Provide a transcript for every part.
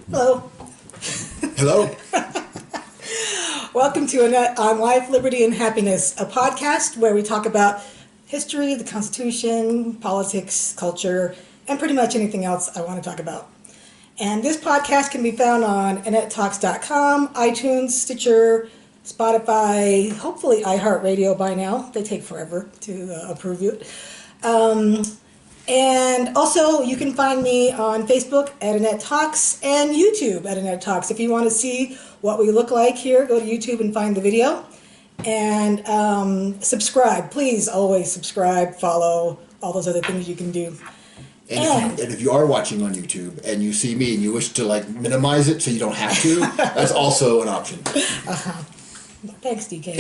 Hello. Hello. Welcome to Annette on Life, Liberty, and Happiness, a podcast where we talk about history, the Constitution, politics, culture, and pretty much anything else I want to talk about. And this podcast can be found on AnnetteTalks.com, iTunes, Stitcher, Spotify, hopefully iHeartRadio by now. They take forever to approve it. And also, you can find me on Facebook at Annette Talks and YouTube at Annette Talks. If you want to see what we look like here, go to YouTube and find the video. And subscribe. Please always subscribe, follow, all those other things you can do. And if you are watching on YouTube and you see me and you wish to minimize it so you don't have to, that's also an option. Thanks, DK.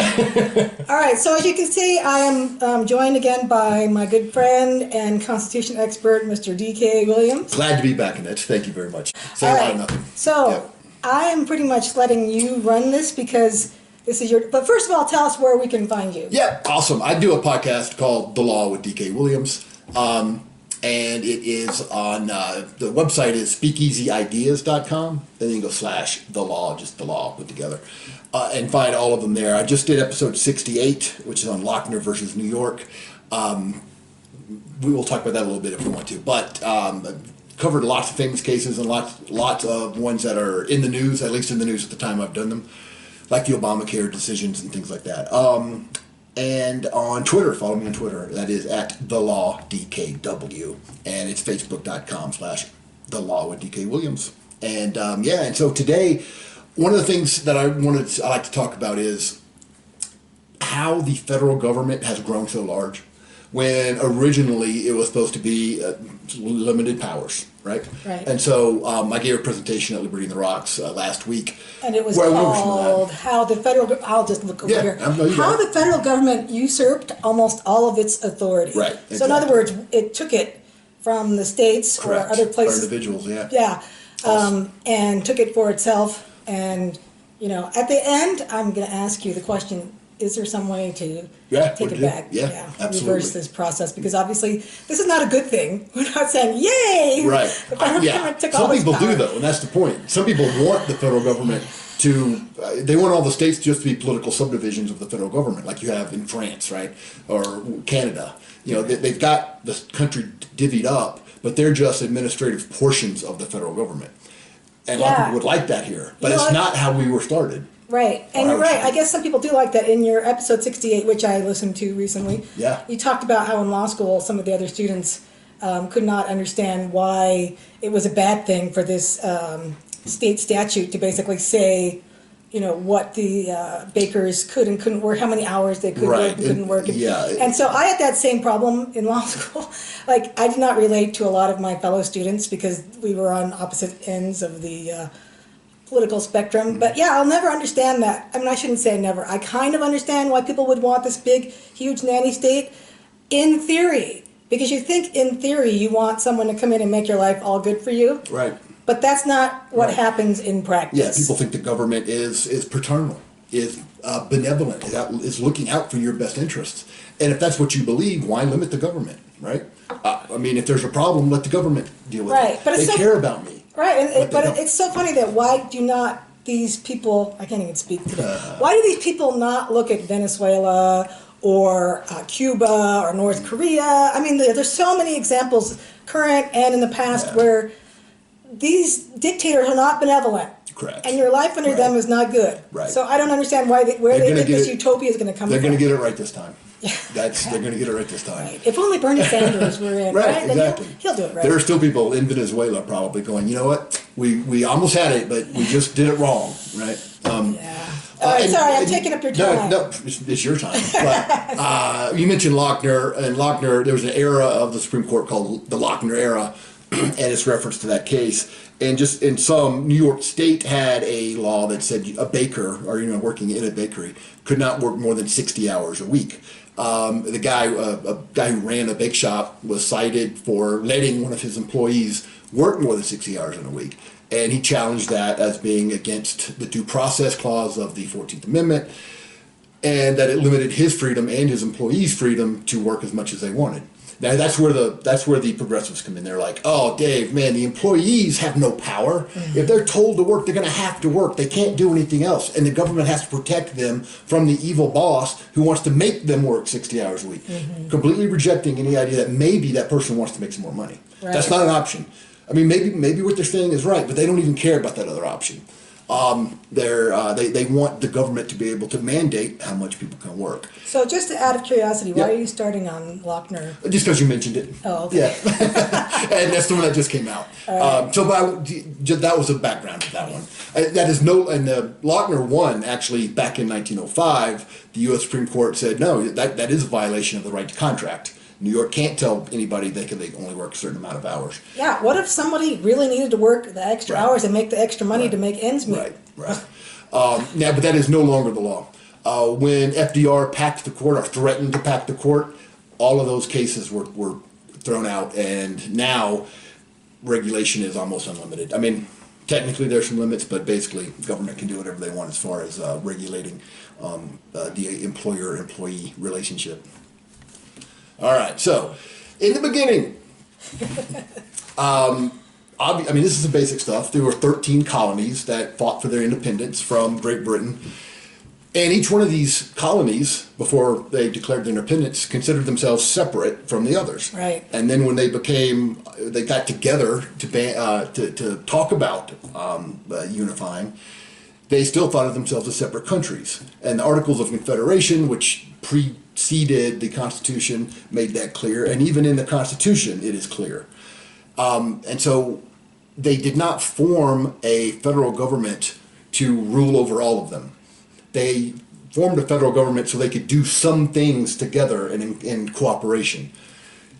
All right, so as you can see, I am joined again by my good friend and Constitution expert, Mr. DK Williams. Glad to be back, Annette. Thank you very much. Say a lot of nothing. So Yep. I am pretty much letting you run this because this is your... But first of all, tell us where we can find you. Yeah, awesome. I do a podcast called The Law with DK Williams. And it is on, the website is speakeasyideas.com. Then you can go /the law, just the law put together. And find all of them there. I just did episode 68, which is on Lochner versus New York. We will talk about that a little bit if we want to. But covered lots of famous cases and lots of ones that are in the news, at least in the news at the time I've done them, like the Obamacare decisions and things like that. And on Twitter, follow me on Twitter. That is at TheLawDKW. And it's Facebook.com/TheLaw with DK Williams. And and so today, one of the things that I like to talk about is how the federal government has grown so large when originally it was supposed to be limited powers, right? Right. And so I gave a presentation at Liberty in the Rocks last week. And it was called How the Federal... I'll just look over here. How the federal government usurped almost all of its authority. Right. Exactly. So in other words, it took it from the states Correct. or other places. Or individuals, yeah. Yeah. Awesome. And took it for itself. And, at the end, I'm going to ask you the question, is there some way to take it back? Yeah, absolutely. Reverse this process? Because obviously, this is not a good thing. We're not saying, yay! Right. The federal government took all Some this people power. do, though, and that's the point. Some people want the federal government to, they want all the states just to be political subdivisions of the federal government, like you have in France, right? Or Canada. They've got the country divvied up, but they're just administrative portions of the federal government. And a lot of people would like that here, but it's not how we were started. Right, and you're right. I guess some people do like that. In your episode 68, which I listened to recently, you talked about how in law school some of the other students could not understand why it was a bad thing for this state statute to basically say, what the bakers could and couldn't work, how many hours they could work and couldn't work. And so I had that same problem in law school. I did not relate to a lot of my fellow students because we were on opposite ends of the political spectrum. But I'll never understand that. I mean, I shouldn't say never. I kind of understand why people would want this big, huge nanny state in theory. Because you think in theory you want someone to come in and make your life all good for you. Right. But that's not what happens in practice. Yeah, people think the government is paternal, is benevolent, is looking out for your best interests. And if that's what you believe, why limit the government, right? If there's a problem, let the government deal with it. But they care about me. Right, but it's so funny that why do not these people, I can't even speak today, why do these people not look at Venezuela or Cuba or North Korea? I mean, there's so many examples, current and in the past, where these dictators are not benevolent. Correct. And your life under them is not good. Right. So I don't understand where they think this utopia is going to come from. They're going to get it right this time. They're going to get it right this time. Right. If only Bernie Sanders were in, right? Exactly. Then he'll do it right. There are still people in Venezuela probably going, you know what, we almost had it, but we just did it wrong, right? All right, sorry, I'm taking up your time. No, it's your time. But you mentioned Lochner, and Lochner, there was an era of the Supreme Court called the Lochner era, and it's reference to that case. And just in some, New York State had a law that said a baker, or working in a bakery, could not work more than 60 hours a week. The guy, a guy who ran a bake shop, was cited for letting one of his employees work more than 60 hours in a week. And he challenged that as being against the due process clause of the 14th Amendment, and that it limited his freedom and his employees' freedom to work as much as they wanted. Now that's where the progressives come in. They're like, oh, Dave, man, the employees have no power. Mm-hmm. If they're told to work, they're going to have to work. They can't do anything else, and the government has to protect them from the evil boss who wants to make them work 60 hours a week. Mm-hmm. Completely rejecting any idea that maybe that person wants to make some more money. Right. That's not an option. I mean, maybe what they're saying is right, but they don't even care about that other option. They want the government to be able to mandate how much people can work. So just out of curiosity, why are you starting on Lochner? Just because you mentioned it. Oh, okay. Yeah. And that's the one that just came out. Right. That was the background to that one. That is and the Lochner one, actually, back in 1905, the U.S. Supreme Court said, no, that is a violation of the right to contract. New York can't tell anybody they can only work a certain amount of hours. Yeah, what if somebody really needed to work the extra hours and make the extra money to make ends meet? Right. Now, but that is no longer the law. When FDR packed the court or threatened to pack the court, all of those cases were thrown out, and now regulation is almost unlimited. I mean, technically there's some limits, but basically government can do whatever they want as far as regulating the employer-employee relationship. All right, so in the beginning, this is the basic stuff. There were 13 colonies that fought for their independence from Great Britain. And each one of these colonies, before they declared their independence, considered themselves separate from the others. Right. And then when they got together to talk about unifying, they still thought of themselves as separate countries. And the Articles of Confederation, which preceded the Constitution, made that clear. And even in the Constitution, it is clear. And so they did not form a federal government to rule over all of them. They formed a federal government so they could do some things together and in cooperation.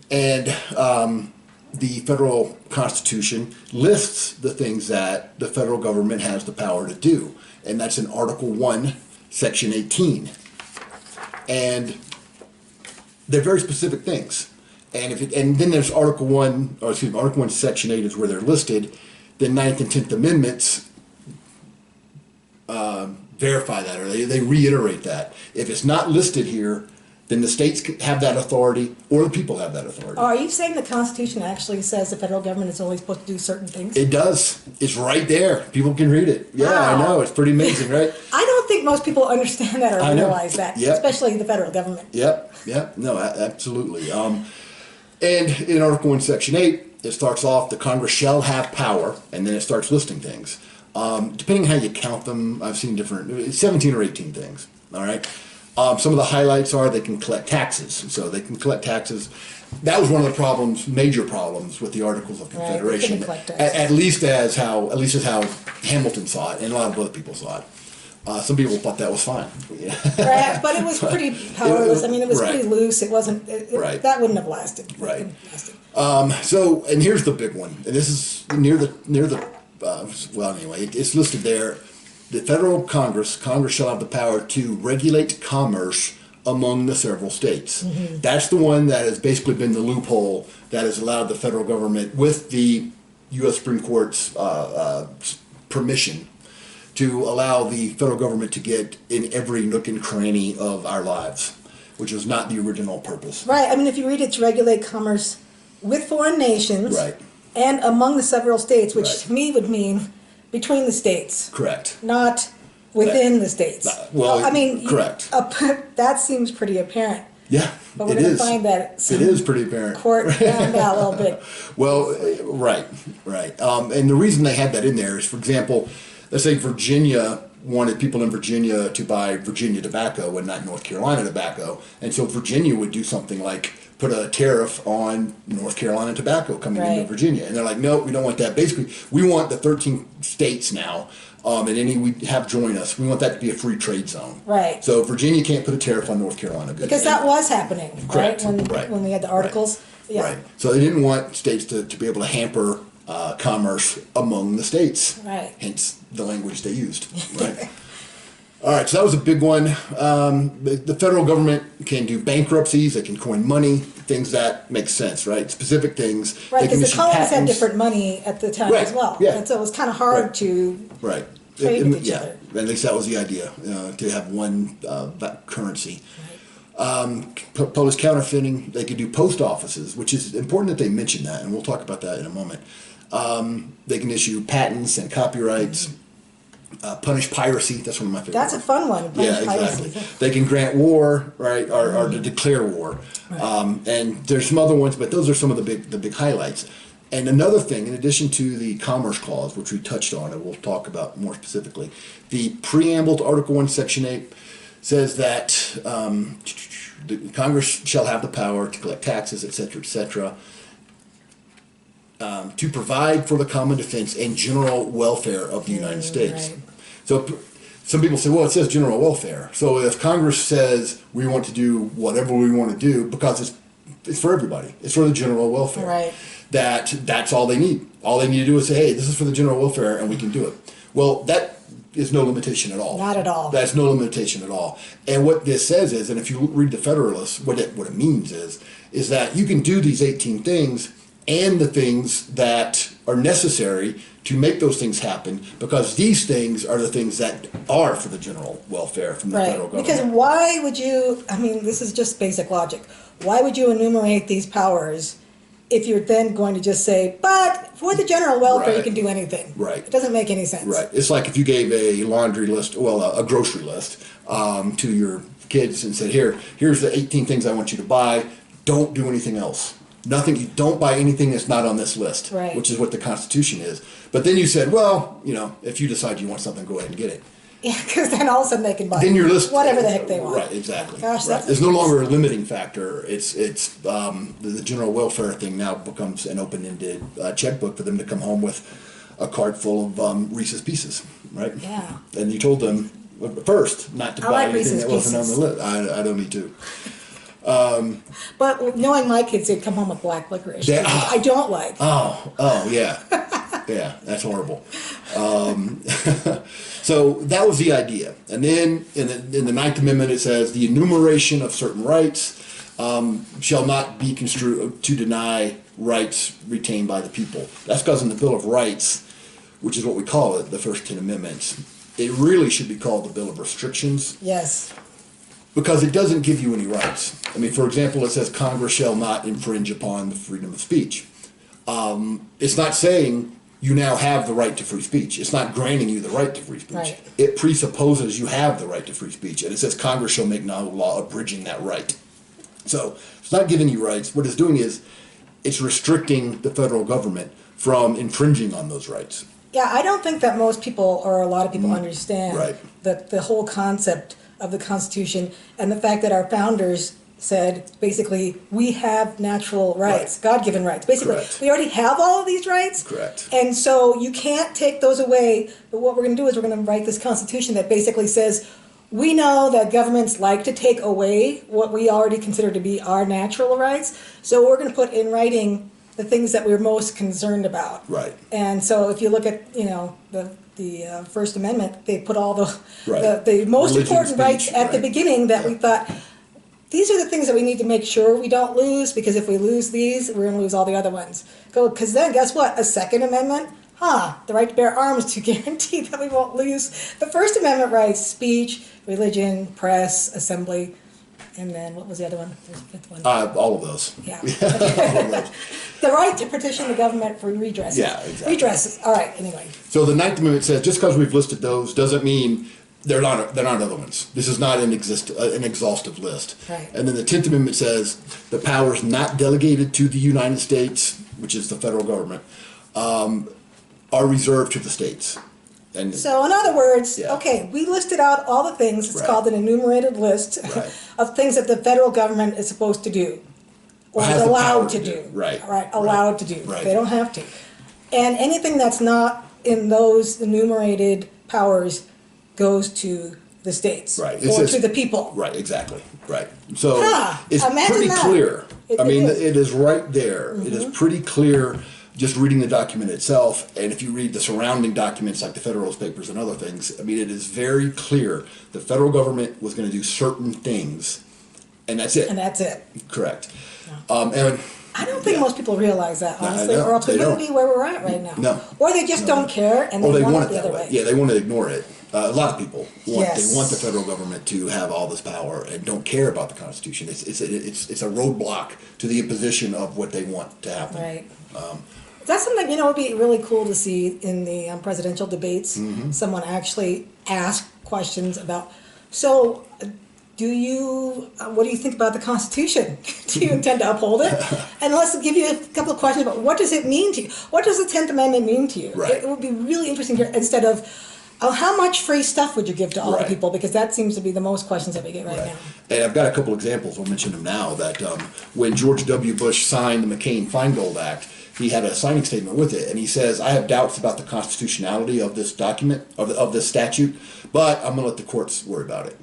And the federal Constitution lists the things that the federal government has the power to do. And that's in Article 1, Section 18. And they're very specific things. And then there's Article 1, Section 8 is where they're listed. The 9th and 10th Amendments verify that, or they reiterate that. If it's not listed here, then the states have that authority, or the people have that authority. Are you saying the Constitution actually says the federal government is only supposed to do certain things? It does. It's right there. People can read it. Yeah, wow. I know. It's pretty amazing, right? I don't think most people understand that or realize that, especially the federal government. Yep. No, absolutely. And in Article 1, Section 8, it starts off, the Congress shall have power, and then it starts listing things. Depending on how you count them, I've seen 17 or 18 things, all right? Some of the highlights are they can collect taxes. So they can collect taxes. That was one of the major problems with the Articles of Confederation. Right, at least as how Hamilton saw it, and a lot of other people saw it. Some people thought that was fine. Right, but it was pretty powerless. It was pretty loose. It wasn't. That wouldn't have lasted. Right. And here's the big one. And this is near the. It's listed there. The federal Congress shall have the power to regulate commerce among the several states. Mm-hmm. That's the one that has basically been the loophole that has allowed the federal government, with the U.S. Supreme Court's permission, to allow the federal government to get in every nook and cranny of our lives, which was not the original purpose. Right. If you read it, to regulate commerce with foreign nations, right, and among the several states, which to me would mean between the states. Correct. Not within the states. Correct. That seems pretty apparent. Yeah, but we're going to find that it is pretty apparent. Court found out a little bit. Well, right. And the reason they had that in there is, for example, let's say Virginia wanted people in Virginia to buy Virginia tobacco and not North Carolina tobacco, and so Virginia would do something like put a tariff on North Carolina tobacco coming into Virginia. And they're like, no, we don't want that. Basically, we want the 13 states now, and any we have join us, we want that to be a free trade zone. Right. So Virginia can't put a tariff on North Carolina goods. Because that was happening, correct, when we had the articles. Right. Yeah. Right. So they didn't want states to be able to hamper commerce among the states. Right. Hence the language they used. Right. All right, so that was a big one. The federal government can do bankruptcies, they can coin money, things that make sense, right? Specific things. Right, because the colonies had different money at the time as well. Yeah. And so it was kind of hard to trade with each other. At least that was the idea, to have one currency. Publish counterfeiting. They could do post offices, which is important that they mention that, and we'll talk about that in a moment. They can issue patents and copyrights. Punish piracy. That's one of my favorite. That's a fun one. Yeah, exactly. They can grant war, right, or to declare war. Right. And there's some other ones, but those are some of the big highlights. And another thing, in addition to the Commerce Clause, which we touched on, and we'll talk about more specifically, the preamble to Article 1, Section 8 says that the Congress shall have the power to collect taxes, etc., to provide for the common defense and general welfare of the United States. Right. So some people say, well, it says general welfare. So if Congress says we want to do whatever we want to do, because it's for everybody, it's for the general welfare. Right. That's all they need. All they need to do is say, hey, this is for the general welfare, and we can do it. Well, that is no limitation at all. Not at all. That's no limitation at all. And what this says is, and if you read the Federalist, what it means is that you can do these 18 things and the things that are necessary to make those things happen, because these things are the things that are for the general welfare from the federal government. Because why would you, I mean, this is just basic logic, why would you enumerate these powers if you're then going to just say, but for the general welfare, you can do anything? Right. It doesn't make any sense. Right. It's like if you gave a laundry list, well, a grocery list to your kids and said, here's the 18 things I want you to buy. Don't do anything else. Nothing. You don't buy anything that's not on this list, right, which is what the Constitution is. But then you said, well, if you decide you want something, go ahead and get it. Yeah, because then all of a sudden they can buy then your list, whatever the heck they want. Right, exactly. Gosh, right. There's no longer a limiting factor. It's the general welfare thing now becomes an open-ended checkbook for them to come home with a cart full of Reese's Pieces, right? Yeah. And you told them first not to buy anything Reese's that wasn't Pieces on the list. I don't need to. But knowing my kids, they'd come home with black licorice. I don't like. Oh, yeah. Yeah, that's horrible. So that was the idea. And then in the Ninth Amendment it says the enumeration of certain rights shall not be construed to deny rights retained by the people. That's because in the Bill of Rights, which is what we call it, the first 10 amendments, it really should be called the Bill of Restrictions. Yes. Because it doesn't give you any rights. I mean, for example, it says Congress shall not infringe upon the freedom of speech. It's not saying you now have the right to free speech. It's not granting you the right to free speech. Right. It presupposes you have the right to free speech. And it says Congress shall make no law abridging that right. So it's not giving you rights. What it's doing is it's restricting the federal government from infringing on those rights. Yeah, I don't think that most people or a lot of people understand the whole concept of the Constitution and the fact that our founders said basically we have natural rights, God-given rights. Basically, we already have all of these rights. Correct. And so you can't take those away. But what we're going to do is we're going to write this Constitution that basically says we know that governments like to take away what we already consider to be our natural rights. So we're going to put in writing the things that we're most concerned about. Right. And so if you look at, the First Amendment, they put all the most important rights at the beginning that we thought, these are the things that we need to make sure we don't lose, because if we lose these, we're going to lose all the other ones. Because then, guess what? A Second Amendment, the right to bear arms to guarantee that we won't lose the First Amendment rights, speech, religion, press, assembly, and then what was the other one? There's a fifth one. All of those. Yeah. All of those. The right to petition the government for redresses. Yeah, exactly. Redresses. All right, anyway. So the Ninth Amendment says just because we've listed those doesn't mean they're not other ones. This is not an exhaustive list. Right. And then the 10th Amendment says the powers not delegated to the United States, which is the federal government, are reserved to the states. And so in other words, okay, we listed out all the things. It's called an enumerated list of things that the federal government is supposed to do. Or is allowed to do. Right. Allowed to do. Right. They don't have to. And anything that's not in those enumerated powers goes to the states. Right. Or to the people. Right, exactly. Right. So it's imagine pretty that. clear. It is right there. Mm-hmm. It is pretty clear just reading the document itself. And if you read the surrounding documents like the Federalist Papers and other things, it is very clear the federal government was going to do certain things. And that's it. And that's it. Correct. No. And I don't think most people realize that, honestly, or else we wouldn't be where we're at right now. No. Or they just don't care and they want it the other way. Yeah, they want to ignore it. A lot of people want Yes. they want the federal government to have all this power and don't care about the Constitution. It's a roadblock to the imposition of what they want to happen. Right. That's something, would be really cool to see in the presidential debates. Mm-hmm. Someone actually ask questions about, so what do you think about the Constitution? Do you intend to uphold it? And let's give you a couple of questions about what does it mean to you? What does the 10th Amendment mean to you? Right. It would be really interesting here, instead of, how much free stuff would you give to all the Right. people? Because that seems to be the most questions that we get right now. And I've got a couple examples, I'll mention them now, that when George W. Bush signed the McCain-Feingold Act, he had a signing statement with it, and he says, I have doubts about the constitutionality of this document, of this statute, but I'm going to let the courts worry about it.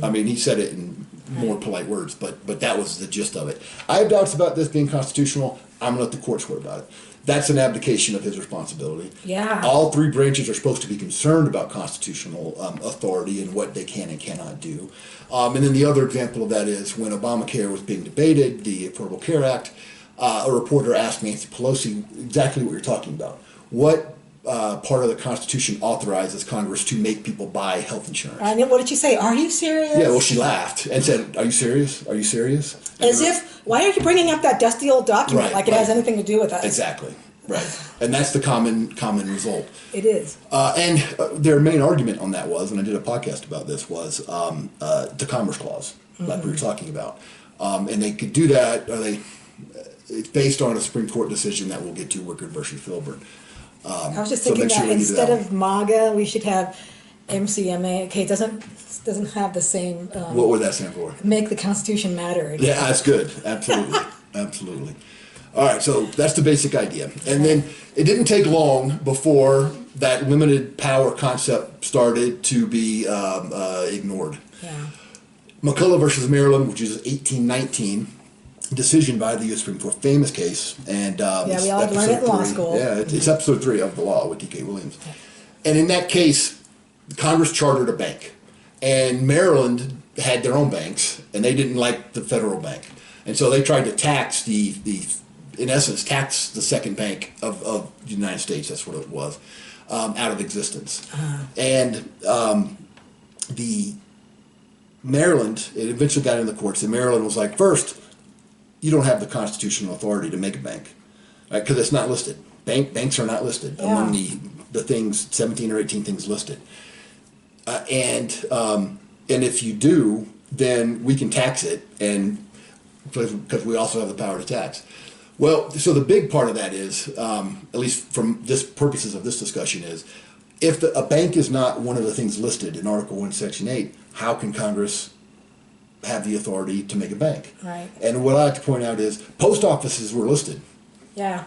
I mean, he said it in more polite words, but that was the gist of it. I have doubts about this being constitutional, I'm going to let the courts worry about it. That's an abdication of his responsibility. Yeah. All three branches are supposed to be concerned about constitutional authority and what they can and cannot do. And then the other example of that is when Obamacare was being debated, the Affordable Care Act, a reporter asked Nancy Pelosi exactly what you're talking about. What part of the Constitution authorizes Congress to make people buy health insurance? And what did she say? Are you serious? Yeah, well, she laughed and said, are you serious? Are you serious? As if, why are you bringing up that dusty old document like it has anything to do with us? Exactly, right. And that's the common result. It is. And their main argument on that was, and I did a podcast about this, was the Commerce Clause, like we were talking about. And they could do that, it's based on a Supreme Court decision that we'll get to, Wickard versus Filbert. I was just thinking that instead of MAGA, we should have MCMA. Okay, it doesn't have the same. What would that stand for? Make the Constitution matter. Again. Yeah, that's good. Absolutely, absolutely. All right, so that's the basic idea, and then it didn't take long before that limited power concept started to be ignored. Yeah. McCullough versus Maryland, which is 1819. Decision by the U.S. Supreme Court, famous case, and we all learned it in law school. Yeah, it's episode 3 of the law with D.K. Williams, and in that case, Congress chartered a bank, and Maryland had their own banks, and they didn't like the federal bank, and so they tried to tax in essence, tax the second bank of the United States. That's what it was, out of existence, and the Maryland, it eventually got in the courts, and Maryland was like, first, you don't have the constitutional authority to make a bank, right? Because it's not listed. Banks are not listed among the things, 17 or 18 things listed. And if you do, then we can tax it, and because we also have the power to tax. Well, so the big part of that is, at least from this purposes of this discussion, is if a bank is not one of the things listed in Article 1, Section 8, how can Congress have the authority to make a bank? Right. And what I like to point out is post offices were listed. Yeah.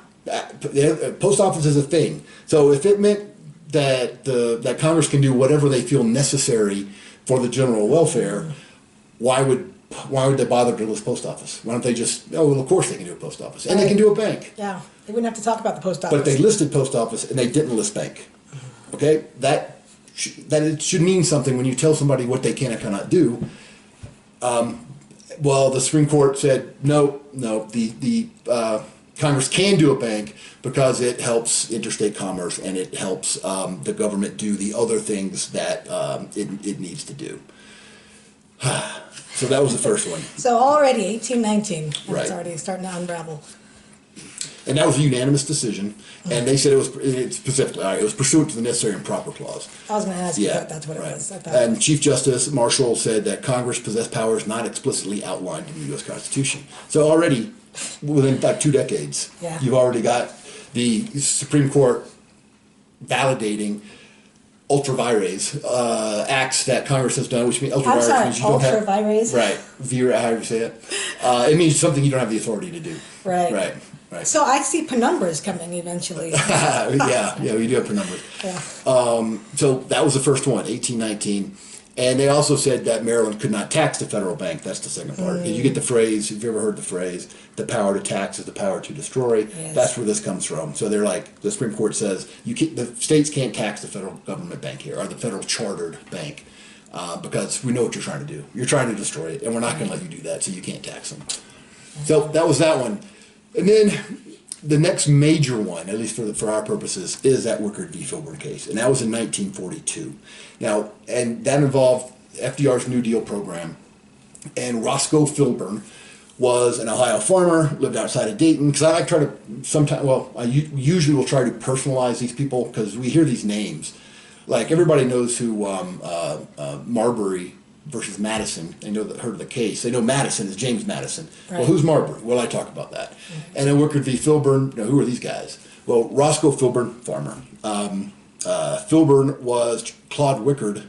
Post office is a thing. So if it meant that Congress can do whatever they feel necessary for the general welfare, why would they bother to list post office? Why don't they just, well, of course they can do a post office. And they can do a bank. Yeah. They wouldn't have to talk about the post office. But they listed post office and they didn't list bank. Okay? That it should mean something when you tell somebody what they can and cannot do. Well, the Supreme Court said, no, the Congress can do a bank because it helps interstate commerce and it helps the government do the other things that it needs to do. So that was the first one. So already 1819, and Right. it's already starting to unravel. And that was a unanimous decision, and they said it specifically, all right, it was pursuant to the necessary and proper clause. I was going to ask you Yeah, if that's what right. it was. I thought And Chief Justice Marshall said that Congress possessed powers not explicitly outlined in the U.S. Constitution. So already, within about 2 decades, Yeah. you've already got the Supreme Court validating ultra vires acts that Congress has done, which means ultra I'm vires sorry, means you don't have ultra vires? right, however you say it. It means something you don't have the authority to do. Right. Right. Right. So I see penumbras coming eventually. yeah, we do have penumbras. Yeah. So that was the first one, 1819. And they also said that Maryland could not tax the federal bank. That's the second part. You get the phrase, if you've ever heard the phrase, the power to tax is the power to destroy. Yes. That's where this comes from. So they're like, the Supreme Court says, the states can't tax the federal government bank here, or the federal chartered bank, because we know what you're trying to do. You're trying to destroy it, and we're not going to let you do that, so you can't tax them. So that was that one. And then the next major one, at least for our purposes, is that Wickard v. Filburn case, and that was in 1942. Now, and that involved FDR's New Deal program, and Roscoe Filburn was an Ohio farmer, lived outside of Dayton. Because I try to sometimes, well, I usually will try to personalize these people because we hear these names. Like everybody knows who Marbury versus Madison. They heard of the case. They know Madison is James Madison. Right. Well, who's Marbury? Well, I talk about that. Mm-hmm. And then Wickard v. Filburn. Who are these guys? Well, Roscoe Filburn, farmer. Filburn was Claude Wickard.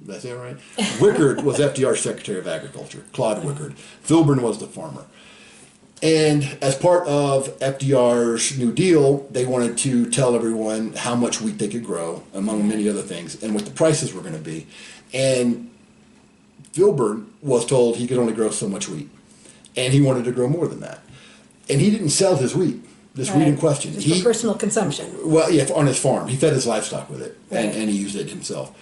Did I say it right? Wickard was FDR's Secretary of Agriculture. Claude Wickard. Filburn was the farmer. And as part of FDR's New Deal, they wanted to tell everyone how much wheat they could grow, among many other things, and what the prices were going to be. And Filburn was told he could only grow so much wheat. And he wanted to grow more than that. And he didn't sell his wheat, wheat in question. Just for personal consumption. Well, yeah, on his farm. He fed his livestock with it, and he used it himself.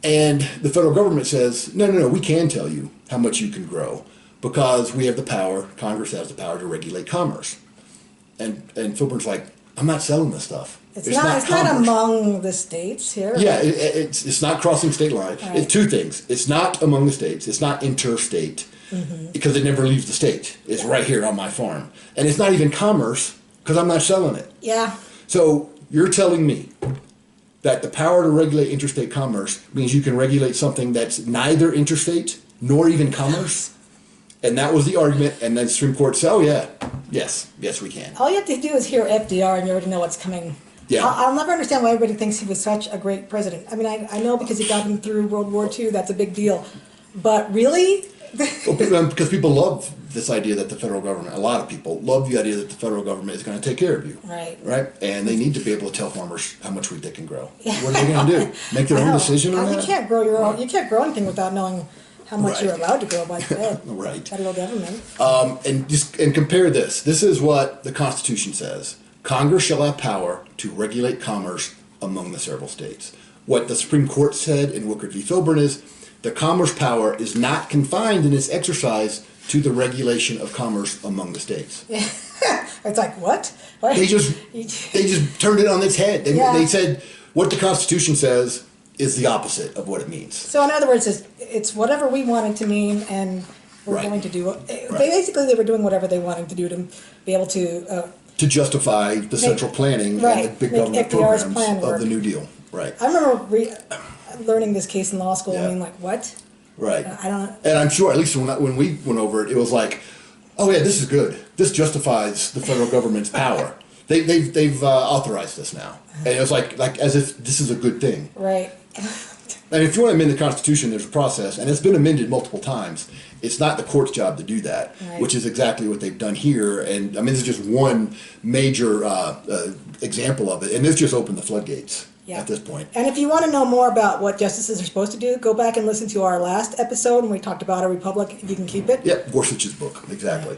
And the federal government says, no, we can tell you how much you can grow because we have the power, Congress has the power to regulate commerce. And Filburn's like, I'm not selling this stuff. It's not among the states here. Yeah, it's not crossing state lines. Right. It's two things. It's not among the states. It's not interstate because it never leaves the state. It's right here on my farm. And it's not even commerce because I'm not selling it. Yeah. So you're telling me that the power to regulate interstate commerce means you can regulate something that's neither interstate nor even commerce? And that was the argument, and then the Supreme Court said, yes, we can. All you have to do is hear FDR and you already know what's coming. Yeah. I'll never understand why everybody thinks he was such a great president. I mean, I know because he got him through World War II, that's a big deal. But really? Well, because people love this idea that the federal government, a lot of people love the idea that the federal government is going to take care of you. Right. And they need to be able to tell farmers how much wheat they can grow. What are they going to do? Make their own decision on that? You can't grow your own. You can't grow anything without knowing how much you're allowed to grow by Fed. Right. Federal government. And compare this. This is what the Constitution says. Congress shall have power to regulate commerce among the several states. What the Supreme Court said in Wickard v. Filburn is the commerce power is not confined in its exercise to the regulation of commerce among the states. It's like, what? They just turned it on its head. They said what the Constitution says is the opposite of what it means. So in other words, it's whatever we want it to mean, and we're going to do it. Basically, they were doing whatever they wanted to do to be able to justify the central planning and the big government programs of the New Deal. Right. I remember learning this case in law school. I mean, like, what? Right. I don't. And I'm sure, at least when we went over it, it was like, oh yeah, this is good. This justifies the federal government's power. They've authorized this now, and it was like as if this is a good thing. Right. And if you want to amend the Constitution, there's a process, and it's been amended multiple times. It's not the court's job to do that, which is exactly what they've done here. And I mean, this is just one major example of it, and this just opened the floodgates. At this point. And if you want to know more about what justices are supposed to do, go back and listen to our last episode when we talked about a republic. You can keep it. Yep, Gorsuch's book, exactly.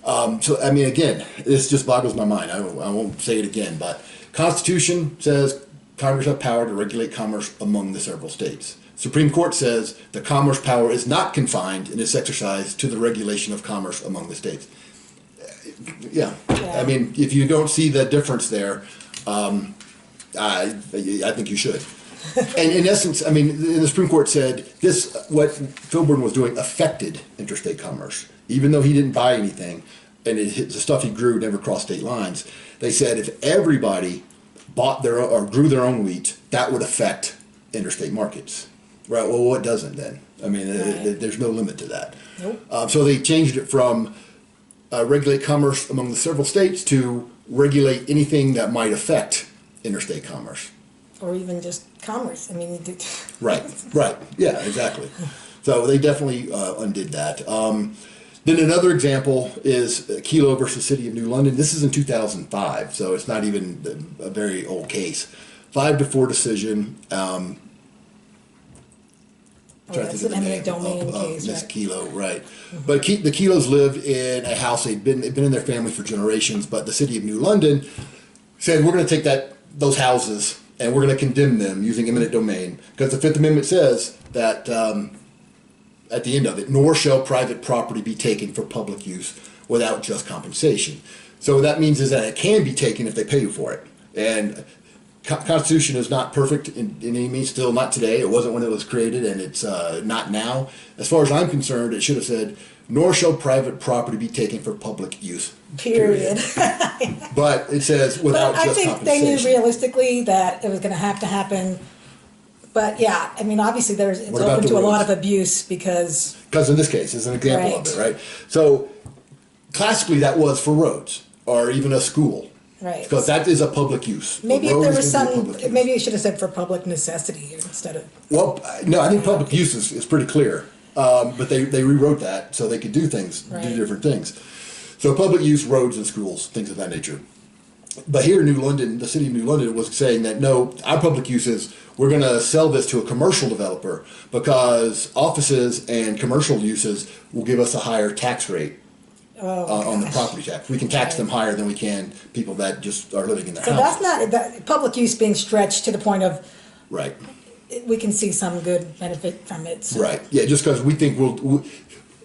So, I mean, again, this just boggles my mind. I won't say it again, but Constitution says Congress has power to regulate commerce among the several states. Supreme Court says the commerce power is not confined in its exercise to the regulation of commerce among the states. Yeah. I mean, if you don't see the difference there, I think you should. And in essence, I mean, the Supreme Court said what Filburn was doing affected interstate commerce. Even though he didn't buy anything, and the stuff he grew never crossed state lines, they said if everybody bought or grew their own wheat, that would affect interstate markets. Right, well, what doesn't then? I mean, there's no limit to that. Nope. So they changed it from regulate commerce among the several states to regulate anything that might affect interstate commerce. Or even just commerce. I mean, Right. Yeah, exactly. So they definitely undid that. Then another example is Kelo versus City of New London. This is in 2005, so it's not even a very old case. 5-4 decision. That's an eminent domain case, Miss Kelo, right? Mm-hmm. But the Kelos lived in a house. They'd been in their family for generations, but the City of New London said, we're going to take those houses and we're going to condemn them using eminent domain, because the Fifth Amendment says that at the end of it, nor shall private property be taken for public use without just compensation. So that means is that it can be taken if they pay you for it. And Constitution is not perfect in any means, still not today. It wasn't when it was created, and it's not now. As far as I'm concerned, it should have said, nor shall private property be taken for public use. Period. But it says without but just I think compensation. they knew realistically that it was going to have to happen. But yeah, I mean, obviously it's open to a lot of abuse because in this case, is an example of it, right? So classically, that was for roads or even a school. Right. Because that is a public use. Maybe if there was maybe you should have said for public necessity instead of. Well, no, I think public use is pretty clear. But they rewrote that so they could do things, do different things. So public use, roads and schools, things of that nature. But here in New London, the city of New London was saying that no, our public use is we're going to sell this to a commercial developer because offices and commercial uses will give us a higher tax rate on the property tax. We can tax them higher than we can people that just are living in their houses. So that's not public use being stretched to the point of right. We can see some good benefit from it. So. Right. Yeah. Just because we think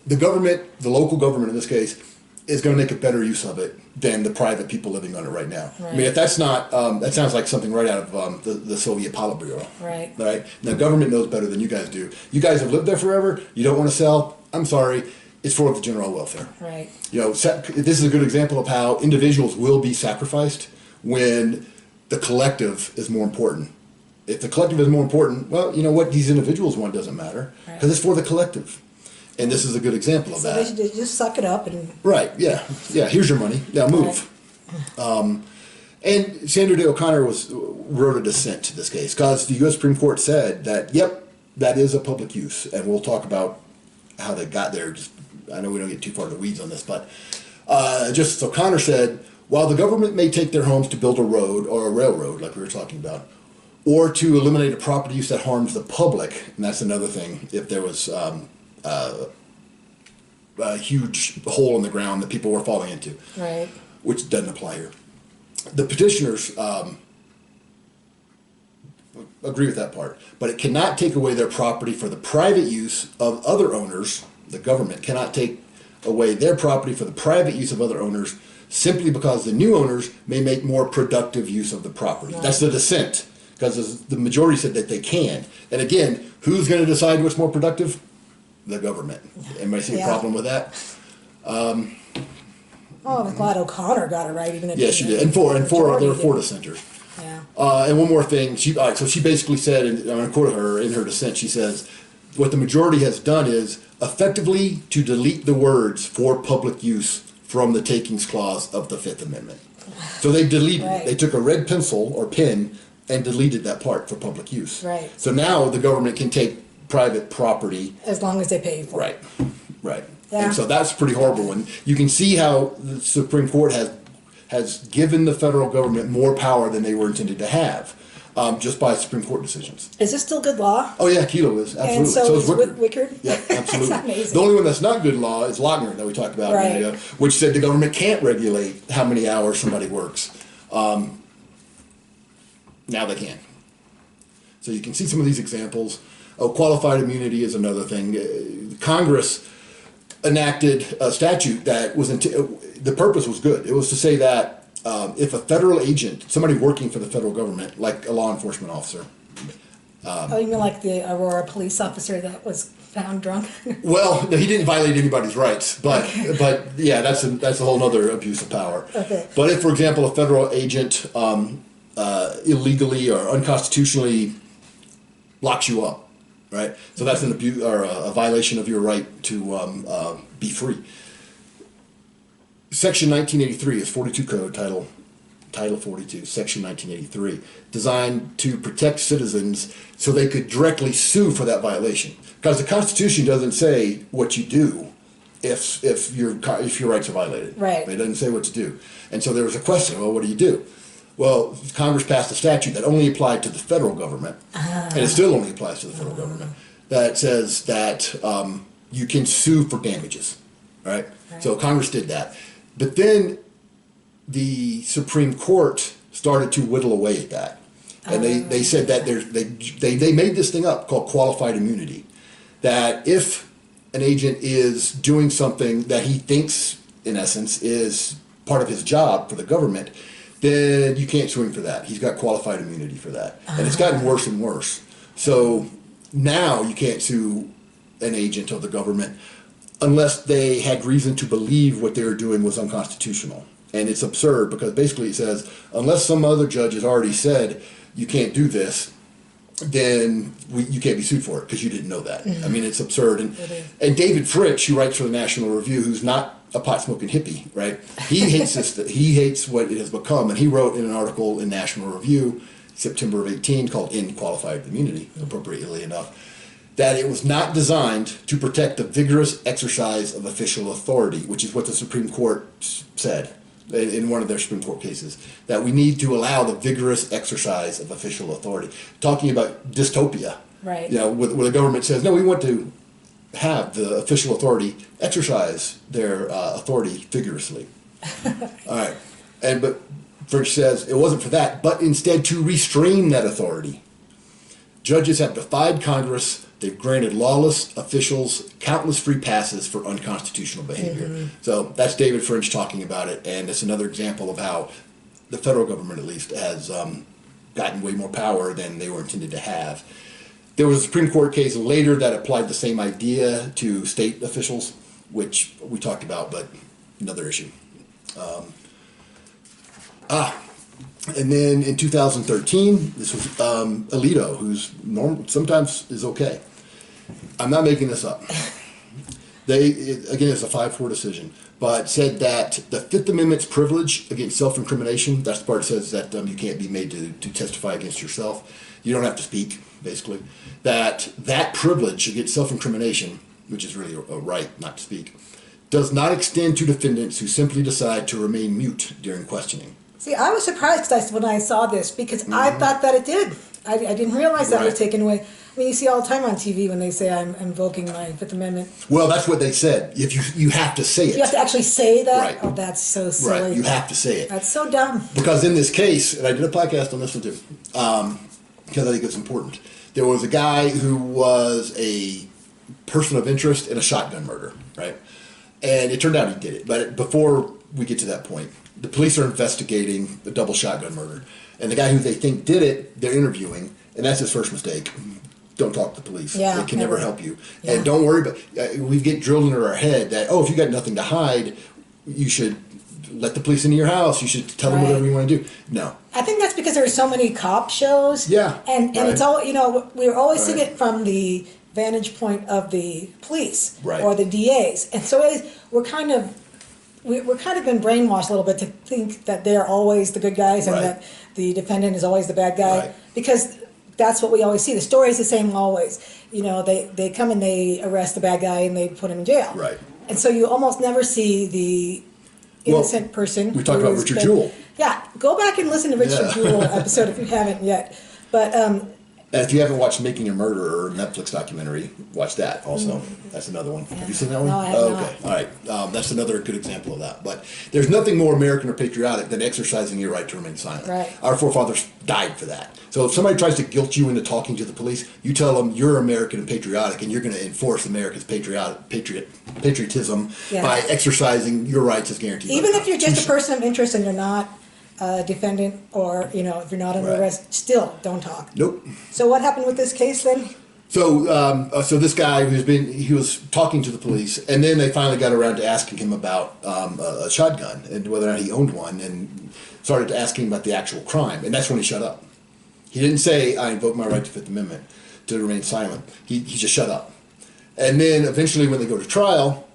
the government, the local government in this case, is going to make a better use of it than the private people living on it right now. Right. I mean, if that's not, that sounds like something right out of the Soviet Politburo. Right. Right. Now, government knows better than you guys do. You guys have lived there forever. You don't want to sell. I'm sorry. It's for the general welfare. Right. You know, this is a good example of how individuals will be sacrificed when the collective is more important. If the collective is more important, well, you know what these individuals want doesn't matter because it's for the collective. And this is a good example of that. So they should just suck it up and. Right. Yeah. Yeah. Here's your money. Now move. Right. And Sandra Day O'Connor wrote a dissent to this case because the U.S. Supreme Court said that, yep, that is a public use, and we'll talk about how they got there. I know we don't get too far in the weeds on this, but Justice O'Connor said, while the government may take their homes to build a road or a railroad, like we were talking about, or to eliminate a property use that harms the public, and that's another thing, if there was a huge hole in the ground that people were falling into, right, which doesn't apply here. The petitioners agree with that part, but it cannot take away their property for the private use of other owners. The government cannot take away their property for the private use of other owners simply because the new owners may make more productive use of the property. Right. That's the dissent, because the majority said that they can. And again, who's going to decide what's more productive? The government. Anybody see a problem with that? I'm glad O'Connor got it right, even if she did. And there were four dissenters. Yeah. And one more thing. So she basically said, and I'm going to quote her in her dissent. She says, "What the majority has done is effectively to delete the words for public use from the takings clause of the Fifth Amendment." So they deleted it. They took a red pencil or pen and deleted that part for public use. Right. So now the government can take private property as long as they pay for it. Right. Yeah. And so that's pretty horrible. And you can see how the Supreme Court has given the federal government more power than they were intended to have, just by Supreme Court decisions. Is this still good law? Oh yeah, Kelo is, absolutely. And so is Wickard. Wickard? Yeah, absolutely. That's amazing. The only one that's not good law is Lochner that we talked about a minute ago, which said the government can't regulate how many hours somebody works. Now they can. So you can see some of these examples. Qualified immunity is another thing. Congress enacted a statute that was the purpose was good. It was to say that if a federal agent, somebody working for the federal government, like a law enforcement officer. You mean like the Aurora police officer that was found drunk? Well, no, he didn't violate anybody's rights, but yeah, that's a whole other abuse of power. Okay. But if, for example, a federal agent illegally or unconstitutionally locks you up, right? So that's an abuse or a violation of your right to be free. Section 1983 is 42 Code, Title 42, Section 1983, designed to protect citizens so they could directly sue for that violation. Because the Constitution doesn't say what you do if your rights are violated. Right. It doesn't say what to do. And so there was a question, well, what do you do? Well, Congress passed a statute that only applied to the federal government, and it still only applies to the federal government, that says that you can sue for damages, right? So Congress did that. But then the Supreme Court started to whittle away at that. And they said that they made this thing up called qualified immunity, that if an agent is doing something that he thinks, in essence, is part of his job for the government, then you can't sue him for that. He's got qualified immunity for that. And it's gotten worse and worse. So now you can't sue an agent of the government unless they had reason to believe what they were doing was unconstitutional. And it's absurd because basically it says, unless some other judge has already said you can't do this, then you can't be sued for it because you didn't know that. I mean, it's absurd. And David Fritsch, who writes for the National Review, who's not a pot-smoking hippie, right? He hates this. He hates what it has become. And he wrote in an article in National Review, September of 18, called In Qualified Immunity, appropriately enough, that it was not designed to protect the vigorous exercise of official authority, which is what the Supreme Court said in one of their Supreme Court cases, that we need to allow the vigorous exercise of official authority. Talking about dystopia, right? You know, where the government says, no, we want to have the official authority exercise their authority vigorously. All right, but Fritsch says it wasn't for that, but instead to restrain that authority. Judges have defied Congress. They've granted lawless officials countless free passes for unconstitutional behavior. So that's David Fringe talking about it, and it's another example of how the federal government, at least, has gotten way more power than they were intended to have. There was a Supreme Court case later that applied the same idea to state officials, which we talked about, but another issue. And then in 2013, this was Alito, who's sometimes is okay. I'm not making this up. Again, it's a 5-4 decision, but said that the Fifth Amendment's privilege against self-incrimination, that's the part that says that you can't be made to testify against yourself. You don't have to speak, basically. That privilege against self-incrimination, which is really a right not to speak, does not extend to defendants who simply decide to remain mute during questioning. See, I was surprised when I saw this because I thought that it did. I didn't realize that was taken away. I mean, you see all the time on TV when they say I'm invoking my Fifth Amendment. Well, that's what they said. If you have to say it. You have to actually say that? Right. Oh, that's so silly. Right, you have to say it. That's so dumb. Because in this case, and I did a podcast on this one too, because I think it's important. There was a guy who was a person of interest in a shotgun murder, right? And it turned out he did it. But before we get to that point, the police are investigating the double shotgun murder. And the guy who they think did it, they're interviewing, and that's his first mistake. Don't talk to the police. Yeah, they can never help you. Yeah. And don't worry about we get drilled into our head that, if you got nothing to hide, you should let the police into your house. You should tell them whatever you want to do. No. I think that's because there are so many cop shows. Yeah. And it's all, we're always seeing it from the vantage point of the police or the DAs. And so we're kind of been brainwashed a little bit to think that they're always the good guys and that the defendant is always the bad guy because that's what we always see. The story is the same always. They come and they arrest the bad guy and they put him in jail. Right. And so you almost never see the innocent person. We talked about Richard Jewell. Yeah, go back and listen to Richard Jewell episode if you haven't yet. But and if you haven't watched Making a Murderer, Netflix documentary, watch that also. That's another one. Yeah. Have you seen that one? No, I have not. Okay, all right. That's another good example of that. But there's nothing more American or patriotic than exercising your right to remain silent. Right. Our forefathers died for that. So if somebody tries to guilt you into talking to the police, you tell them you're American and patriotic, and you're going to enforce America's patriotism by exercising your rights as guaranteed. Even if you're just a person of interest and you're not a defendant or, if you're not under arrest, still don't talk. Nope. So what happened with this case then? So this guy he was talking to the police, and then they finally got around to asking him about a shotgun and whether or not he owned one, and started asking about the actual crime, and that's when he shut up. He didn't say, I invoke my right to Fifth Amendment to remain silent. He just shut up. And then eventually when they go to trial,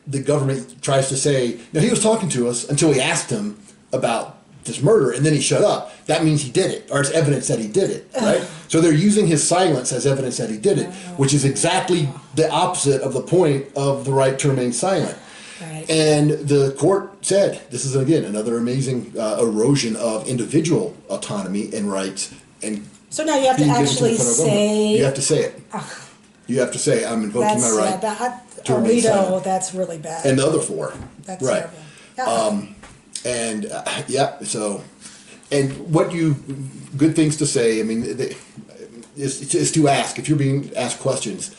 the government tries to say, no, he was talking to us until we asked him about this murder, and then he shut up. That means he did it, or it's evidence that he did it, right? So they're using his silence as evidence that he did it, which is exactly the opposite of the point of the right to remain silent. Right. And the court said, this is, again, another amazing erosion of individual autonomy and rights. And so now you have to actually say... You have to say it. You have to say, I'm invoking my right to remain silent. That's really bad. And the other four. That's terrible. Yeah. And what good things to say, I mean, is to ask. If you're being asked questions,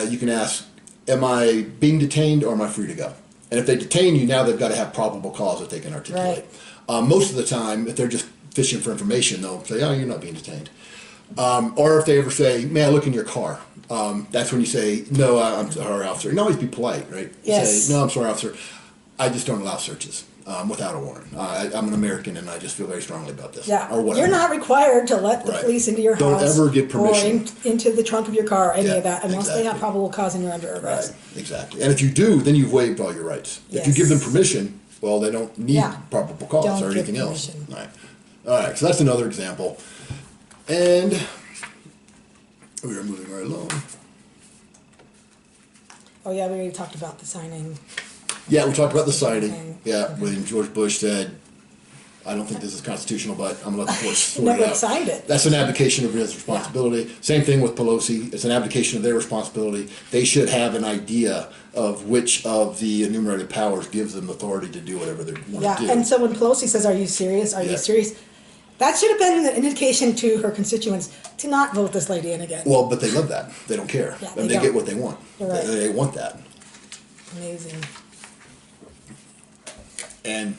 you can ask, am I being detained or am I free to go? And if they detain you, now they've got to have probable cause that they can articulate. Most of the time, if they're just fishing for information, they'll say, oh, you're not being detained. Or if they ever say, may I look in your car? That's when you say, no, I'm sorry, officer. You can always be polite, right? Yes. Say, no, I'm sorry, officer. I just don't allow searches without a warrant. I'm an American, and I just feel very strongly about this. Yeah. Or whatever. You're not required to let the police into your house. Don't ever give permission. Or into the trunk of your car, any of that, unless they have probable cause and you're under arrest. Right, exactly. And if you do, then you've waived all your rights. If you give them permission, well, they don't need probable cause or anything else. Right. All right, so that's another example. And we are moving right along. Oh, yeah, we already talked about the signing. Yeah, we talked about the signing. Yeah, when George Bush said, I don't think this is constitutional, but I'm going to let the courts sort it out. Never signed it. That's an abdication of his responsibility. Yeah. Same thing with Pelosi. It's an abdication of their responsibility. They should have an idea of which of the enumerated powers gives them authority to do whatever they want to do. Yeah, and so when Pelosi says, are you serious? Are you serious? That should have been an indication to her constituents to not vote this lady in again. Well, but they love that. They don't care. Yeah, and they get what they want. Right. They want that. Amazing. And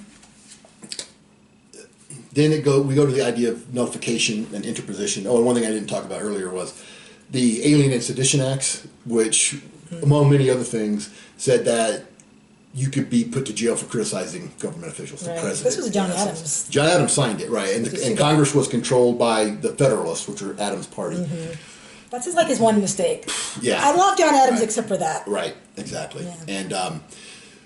then we go to the idea of notification and interposition. Oh, and one thing I didn't talk about earlier was the Alien and Sedition Acts, which, among many other things, said that you could be put to jail for criticizing government officials, the president. This was John Adams. John Adams signed it, right. And Congress was controlled by the Federalists, which are Adams' party. Mm-hmm. That's like his one mistake. Yeah. I love John Adams except for that. Right, exactly. Yeah. And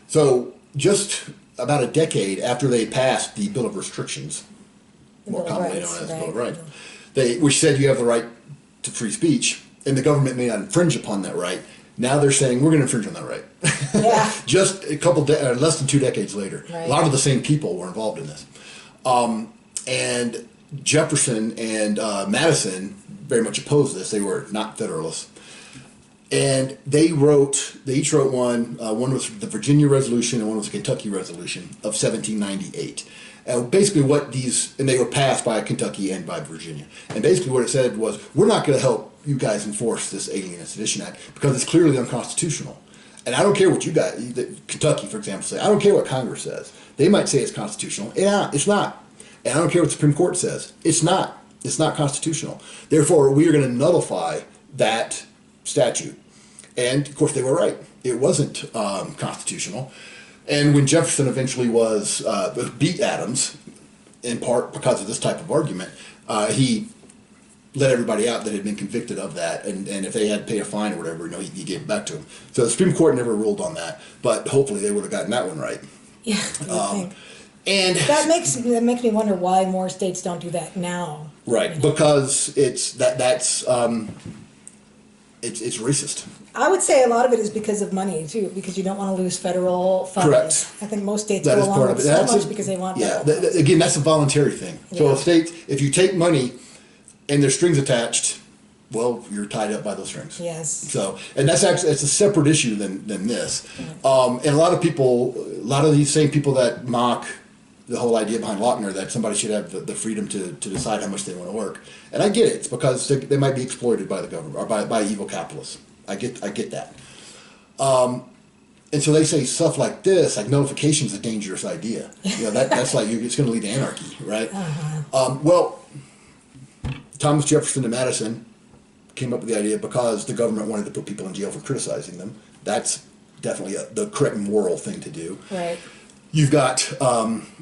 so just about a decade after they passed the Bill of Restrictions, more commonly known as the Bill of Rights, which said you have the right to free speech, and the government may not infringe upon that right. Now they're saying we're going to infringe on that right. Yeah. Just a couple, less than 2 decades later, a lot of the same people were involved in this, and Jefferson and Madison very much opposed this. They were not Federalists, and they each wrote one. One was the Virginia Resolution, and one was the Kentucky Resolution of 1798. Basically, and they were passed by Kentucky and by Virginia. And basically, what it said was, we're not going to help you guys enforce this Alien and Sedition Act because it's clearly unconstitutional. And I don't care what you guys, Kentucky, for example, say. I don't care what Congress says. They might say it's constitutional. Yeah, it's not. And I don't care what the Supreme Court says. It's not. It's not constitutional. Therefore, we are going to nullify that statute. And, of course, they were right. It wasn't constitutional. And when Jefferson eventually beat Adams, in part because of this type of argument, he let everybody out that had been convicted of that, and if they had to pay a fine or whatever, he gave it back to them. So the Supreme Court never ruled on that, but hopefully they would have gotten that one right. Yeah, I think. And that makes me wonder why more states don't do that now. Right, because it's racist. I would say a lot of it is because of money too, because you don't want to lose federal funds. Correct. I think most states go along with so much because they want. Yeah, again, that's a voluntary thing. So if you take money and there's strings attached, well, you're tied up by those strings. Yes. So, and it's a separate issue than this. And a lot of these same people that mock the whole idea behind Lochner that somebody should have the freedom to decide how much they want to work. And I get it. It's because they might be exploited by the government or by evil capitalists. I get that. And so they say stuff like this, like notification is a dangerous idea. That's like it's going to lead to anarchy, right? Well, Thomas Jefferson and Madison came up with the idea because the government wanted to put people in jail for criticizing them. That's definitely the correct moral thing to do. Right. You've got,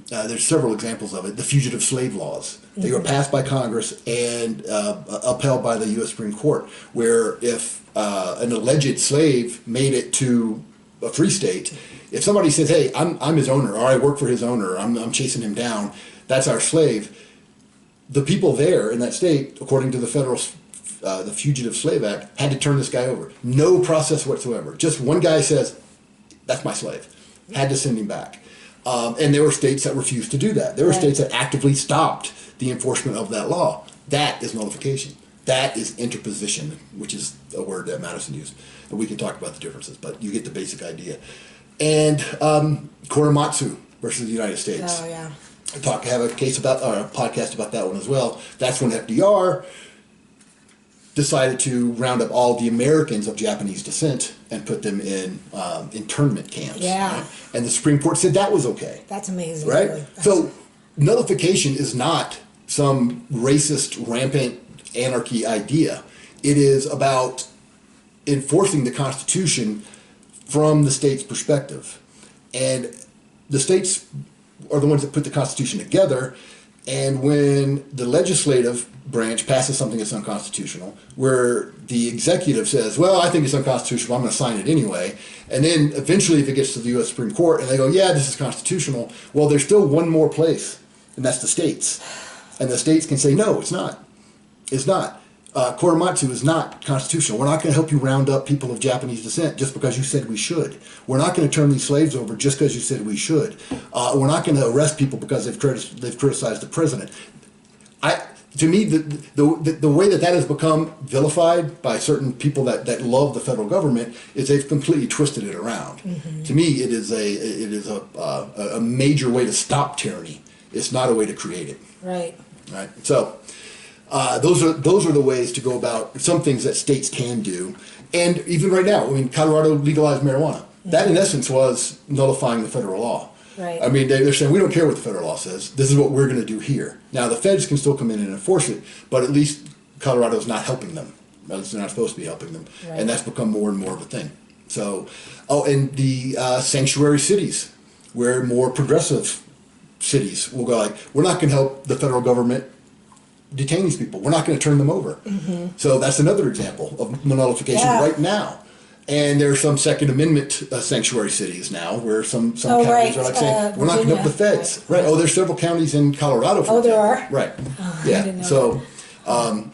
there's several examples of it, the fugitive slave laws. They were passed by Congress and upheld by the U.S. Supreme Court, where if an alleged slave made it to a free state, if somebody says, hey, I'm his owner, or I work for his owner, I'm chasing him down, that's our slave, the people there in that state, according to the the Fugitive Slave Act, had to turn this guy over. No process whatsoever. Just one guy says, that's my slave. Had to send him back. And there were states that refused to do that. There were states that actively stopped the enforcement of that law. That is notification. That is interposition, which is a word that Madison used. And we can talk about the differences, but you get the basic idea. And Korematsu versus the United States. Oh, yeah. Have a podcast about that one as well. That's when FDR decided to round up all the Americans of Japanese descent and put them in internment camps. Yeah. Right? And the Supreme Court said that was okay. That's amazing. Right? Really. So nullification is not some racist, rampant anarchy idea. It is about enforcing the Constitution from the state's perspective. And the states are the ones that put the Constitution together. And when the legislative branch passes something that's unconstitutional, where the executive says, well, I think it's unconstitutional, I'm going to sign it anyway, and then eventually if it gets to the U.S. Supreme Court and they go, yeah, this is constitutional, well, there's still one more place, and that's the states. And the states can say, no, it's not. It's not. Korematsu is not constitutional. We're not going to help you round up people of Japanese descent just because you said we should. We're not going to turn these slaves over just because you said we should. We're not going to arrest people because they've criticized the president. To me, the way that has become vilified by certain people that love the federal government is they've completely twisted it around. Mm-hmm. To me, it is a major way to stop tyranny. It's not a way to create it. Right. Right. So. Those are the ways to go about some things that states can do, and even right now, I mean, Colorado legalized marijuana. Mm-hmm. That, in essence, was nullifying the federal law. Right. I mean, they're saying we don't care what the federal law says. This is what we're going to do here. Now, the feds can still come in and enforce it, but at least Colorado's not helping them. At least they're not supposed to be helping them, right. And that's become more and more of a thing. So, and the sanctuary cities, where more progressive cities will go like, we're not going to help the federal government detain these people. We're not going to turn them over. Mm-hmm. So that's another example of nullification right now. And there are some Second Amendment sanctuary cities now where some counties are like saying, we're not going to help the feds. Right. Oh, there's several counties in Colorado, for example. There are? Right. Oh, yeah. I didn't know so,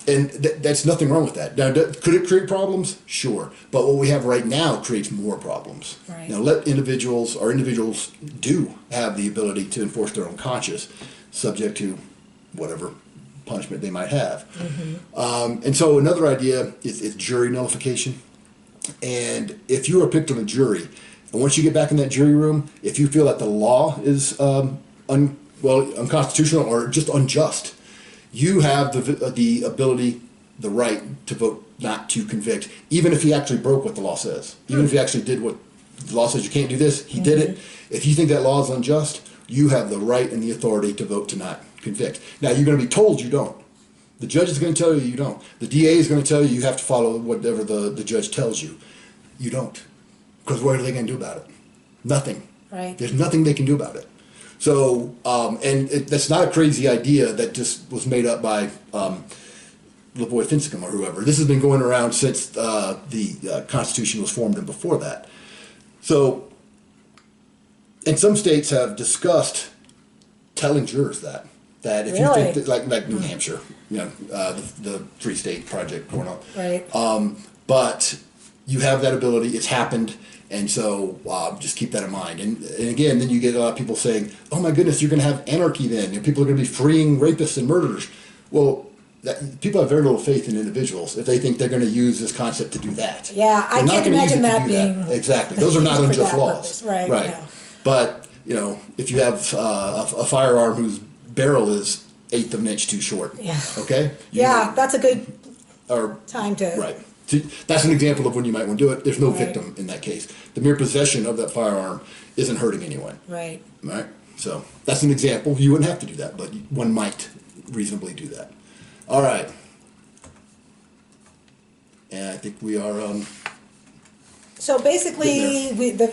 and that's nothing wrong with that. Now, could it create problems? Sure. But what we have right now creates more problems. Right. Now, individuals do have the ability to enforce their own conscience, subject to whatever punishment they might have. Mm-hmm. And so another idea is jury nullification. And if you are picked on a jury, and once you get back in that jury room, if you feel that the law is unconstitutional or just unjust, you have the ability, the right to vote not to convict, even if he actually broke what the law says. Even if he actually did what the law says you can't do this, he did it. If you think that law is unjust, you have the right and the authority to vote to not convict. Now, you're going to be told you don't. The judge is going to tell you you don't. The DA is going to tell you you have to follow whatever the judge tells you. You don't. Because what are they going to do about it? Nothing. Right. There's nothing they can do about it. So, that's not a crazy idea that just was made up by Lavoy Finscom or whoever. This has been going around since the Constitution was formed and before that. So, and some states have discussed telling jurors that if you think that, like New Hampshire, the 3-state project going on, right? But you have that ability. It's happened, and so just keep that in mind. And again, then you get a lot of people saying, "Oh my goodness, you're going to have anarchy then. People are going to be freeing rapists and murderers." Well, people have very little faith in individuals if they think they're going to use this concept to do that. Yeah, I can't imagine that being exactly. Those are not unjust laws, purpose. Right? Right. No. But if you have a firearm whose barrel is 1/8 of an inch too short, okay? That's a good time to... Right. So that's an example of when you might want to do it. There's no victim in that case. The mere possession of that firearm isn't hurting anyone. Right. Right? So that's an example. You wouldn't have to do that, but one might reasonably do that. All right. And I think we are... So basically, the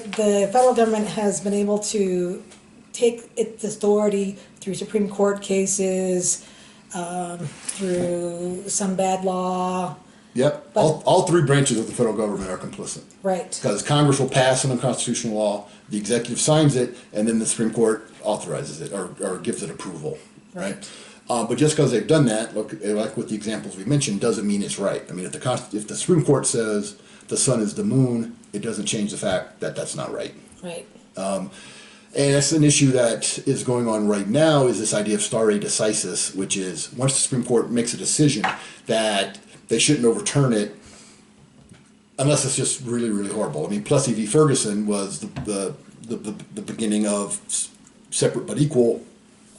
federal government has been able to take its authority through Supreme Court cases, through some bad law. Yep. All 3 branches of the federal government are complicit. Right. Because Congress will pass an unconstitutional law, the executive signs it, and then the Supreme Court authorizes it or gives it approval. Right. But just because they've done that, like with the examples we mentioned, doesn't mean it's right. I mean, if the Supreme Court says the sun is the moon, it doesn't change the fact that that's not right. Right. And that's an issue that is going on right now, is this idea of stare decisis, which is once the Supreme Court makes a decision that they shouldn't overturn it unless it's just really, really horrible. I mean, Plessy v. Ferguson was the beginning of separate but equal,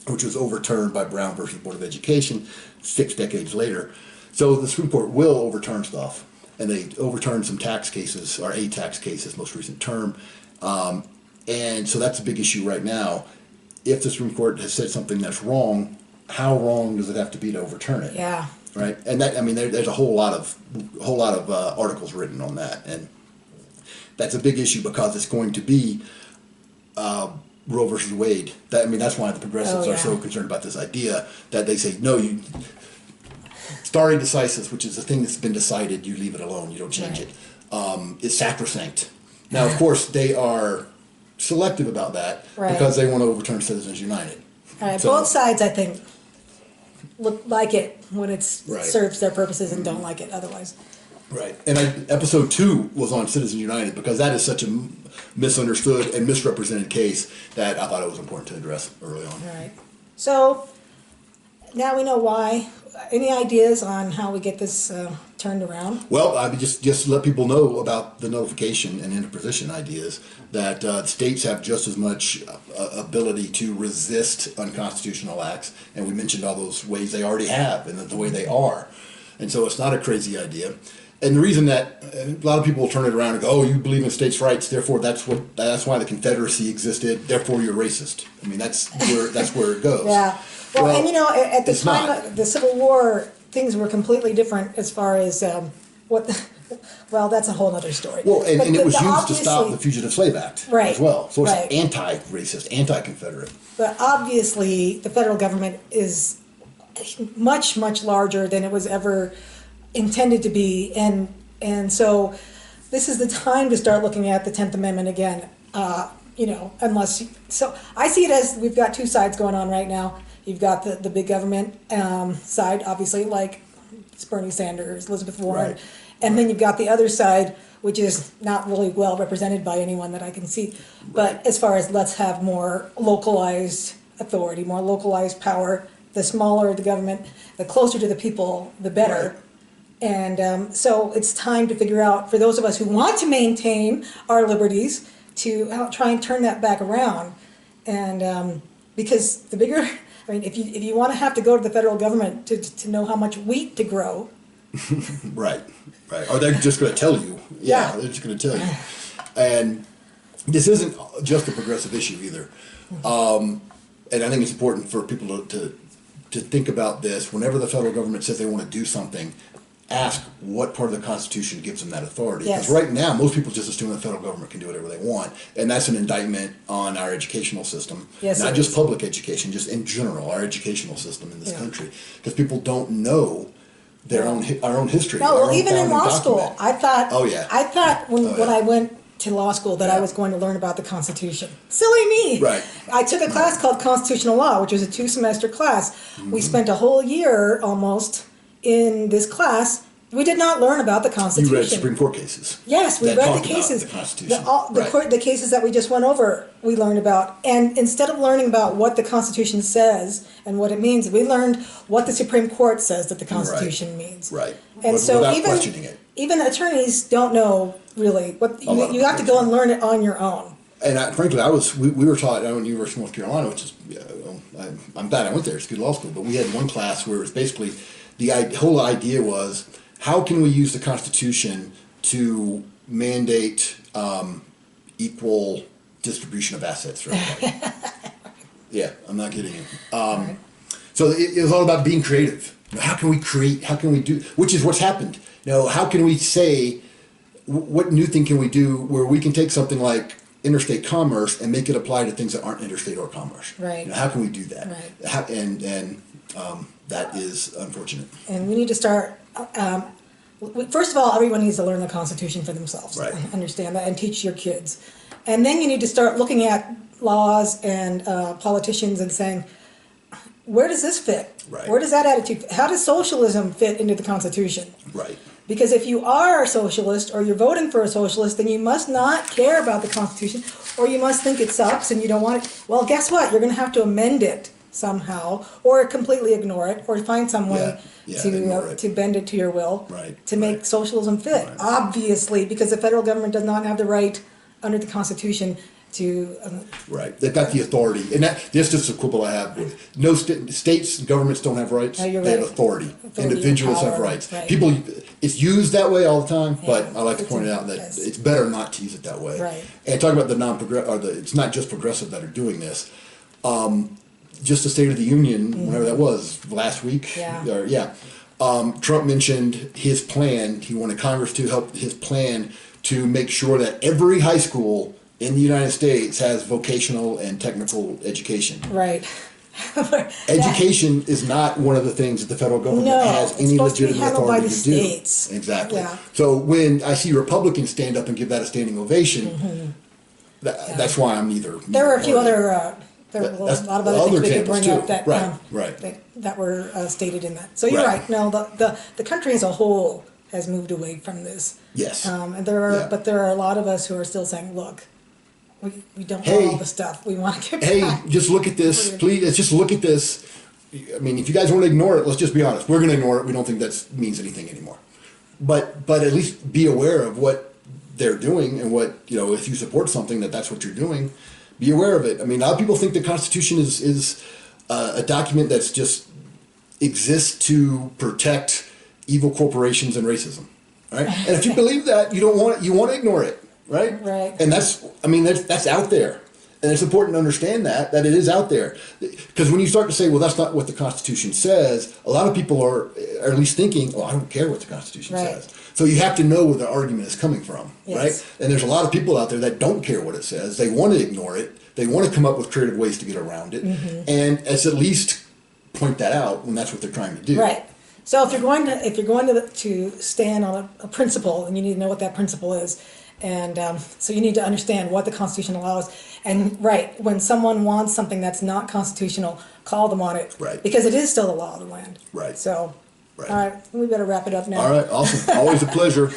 which was overturned by Brown versus Board of Education 6 decades later. So the Supreme Court will overturn stuff, and they overturned some tax cases, or a tax case, this most recent term, and so that's a big issue right now. If the Supreme Court has said something that's wrong, how wrong does it have to be to overturn it? Yeah. Right, and that, I mean, there's a whole lot of articles written on that, and that's a big issue because it's going to be Roe versus Wade. That's why the progressives are so concerned about this idea that they say, no, you stare decisis, which is a thing that's been decided, you leave it alone, you don't change it. Is sacrosanct. Now, of course, they are selective about that because they want to overturn Citizens United. All right, so, both sides, I think, like it when it serves their purposes and don't like it otherwise. Right, and episode 2 was on Citizens United because that is such a misunderstood and misrepresented case that I thought it was important to address early on. Right. So now we know why. Any ideas on how we get this turned around? Well, I would just let people know about the notification and interposition ideas that states have just as much ability to resist unconstitutional acts, and we mentioned all those ways they already have and the way they are, and so it's not a crazy idea. And the reason that a lot of people will turn it around and go, "Oh, you believe in states' rights, therefore that's why the Confederacy existed. Therefore, you're racist." I mean, that's where it goes. Yeah. Well, and at the time of the Civil War, things were completely different as far as well, that's a whole other story. Well, and it was used to stop the Fugitive Slave Act as well. So it's anti-racist, anti-Confederate. But obviously, the federal government is much, much larger than it was ever intended to be, and so this is the time to start looking at the 10th Amendment again. So I see it as we've got two sides going on right now. You've got the big government side, obviously, like Bernie Sanders, Elizabeth Warren, and then you've got the other side, which is not really well represented by anyone that I can see. But as far as let's have more localized authority, more localized power, the smaller the government, the closer to the people, the better. And so it's time to figure out, for those of us who want to maintain our liberties, to try and turn that back around. And because the bigger, if you want to have to go to the federal government to know how much wheat to grow. Right. Or they're just going to tell you. Yeah, they're just going to tell you. And this isn't just a progressive issue either. And I think it's important for people to think about this. Whenever the federal government says they want to do something, ask what part of the Constitution gives them that authority. Because right now, most people just assume the federal government can do whatever they want. And that's an indictment on our educational system. Not just public education, just in general, our educational system in this country. Because people don't know our own history. No, well, even in law school, I thought when I went to law school that I was going to learn about the Constitution. Silly me! Right. I took a class called Constitutional Law, which was a 2-semester class. We spent a whole year almost in this class. We did not learn about the Constitution. You read Supreme Court cases. Yes, we read the cases. The Constitution. The cases that we just went over, we learned about. And instead of learning about what the Constitution says and what it means, we learned what the Supreme Court says that the Constitution means. Right. And so without questioning it. Even attorneys don't know really what you have to go and learn it on your own. And frankly, we were taught at the University of North Carolina, which is I'm glad I went there. It's good law school, but we had one class where it was basically the whole idea was, how can we use the Constitution to mandate equal distribution of assets for everybody? Yeah, I'm not kidding you. So it was all about being creative. How can we create? How can we do? Which is what's happened. How can we say, what new thing can we do where we can take something like interstate commerce and make it apply to things that aren't interstate or commerce? Right. How can we do that? Right. And that is unfortunate. And we need to start. First of all, everyone needs to learn the Constitution for themselves. Right. Understand that and teach your kids. And then you need to start looking at laws and politicians and saying, where does this fit? Right. Where does that attitude? How does socialism fit into the Constitution? Right. Because if you are a socialist or you're voting for a socialist, then you must not care about the Constitution, or you must think it sucks and you don't want it. Well, guess what? You're going to have to amend it somehow, or completely ignore it, or find some way to bend it to your will, to make socialism fit. Obviously, because the federal government does not have the right under the Constitution to. Right, they've got the authority, and that's just a quibble I have with no states and governments don't have rights. No, you're they right. have authority. Individuals have rights. Right. People, it's used that way all the time, Yeah, but I like to point out that it's better not to use it that way. Right. And talk about the non-progressive, or it's not just progressive that are doing this. Just the State of the Union, whenever that was, last week. Trump mentioned his plan. He wanted Congress to help his plan to make sure that every high school in the United States has vocational and technical education. Right. Education is not one of the things that the federal government has any legitimate authority to do. States. Exactly. Yeah. So when I see Republicans stand up and give that a standing ovation, that's why I'm neither. There were a few other. There were a lot of other things we could bring up that that were stated in that. So you're right. No, the country as a whole has moved away from this. Yes. And but there are a lot of us who are still saying, look, we don't want all the stuff. We want to get back. Just look at this, please. Let's just look at this. I mean, if you guys want to ignore it, let's just be honest. We're going to ignore it. We don't think that means anything anymore. But at least be aware of what they're doing and what, if you support something that's what you're doing, be aware of it. I mean, a lot of people think the Constitution is a document that's just exists to protect evil corporations and racism, right? And if you believe that, you want to ignore it, right? Right. And that's out there, and it's important to understand that it is out there, because when you start to say, well, that's not what the Constitution says, a lot of people are at least thinking, oh, I don't care what the Constitution says. So you have to know where the argument is coming from, right? And there's a lot of people out there that don't care what it says. They want to ignore it. They want to come up with creative ways to get around it, and it's at least point that out when that's what they're trying to do. Right. So if you're going to stand on a principle, then you need to know what that principle is, and so you need to understand what the Constitution allows. And when someone wants something that's not constitutional, call them on it, because it is still the law of the land. Right. So. Right. All right, we better wrap it up now. All right, awesome. Always a pleasure.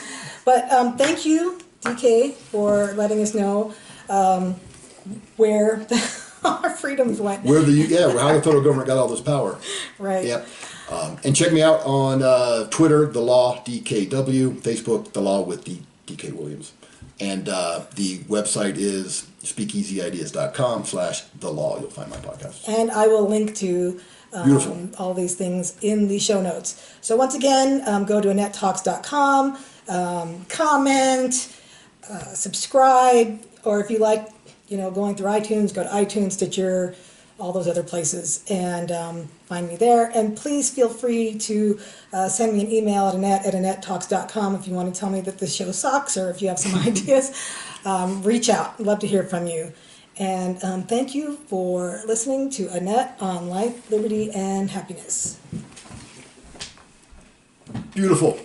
But thank you, DK, for letting us know where our freedoms went. How the federal government got all this power. Right. Yep. And check me out on Twitter, The Law DKW, Facebook, The Law with DK Williams. And the website is speakeasyideas.com/thelaw. You'll find my podcast. And I will link to all these things in the show notes. So once again, go to AnnetteTalks.com, comment, subscribe, or if you like, going through iTunes, go to iTunes, Stitcher, all those other places, and find me there. And please feel free to send me an email at Annette@AnnetteTalks.com if you want to tell me that this show sucks, or if you have some ideas. Reach out. I'd love to hear from you. And thank you for listening to Annette on Life, Liberty, and Happiness. Beautiful.